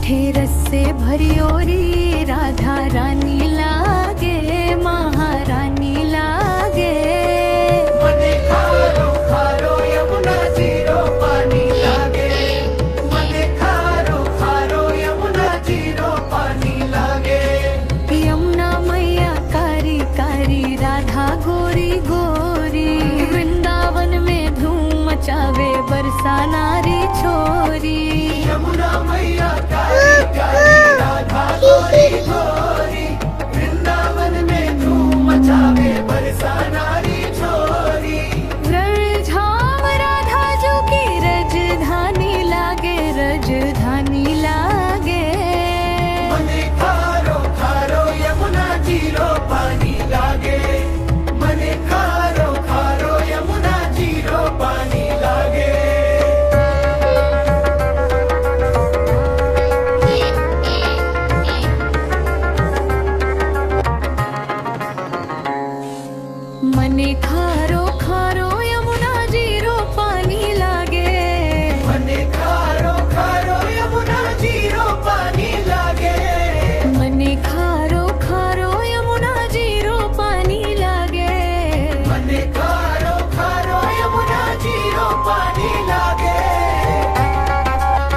मीठे रस से भरियोरी राधा रानी लागे, महारानी लागे। मने खारो खारो यमुना जीरो पानी लागे, मने खारो खारो यमुना जीरो पानी लागे। यमुना मैया कारी कारी, राधा गोरी गोरी, वृंदावन में धूम मचावे बरसा नारी छोरी। यमुना मैया कारी कारी, राधा गोरी गोरी।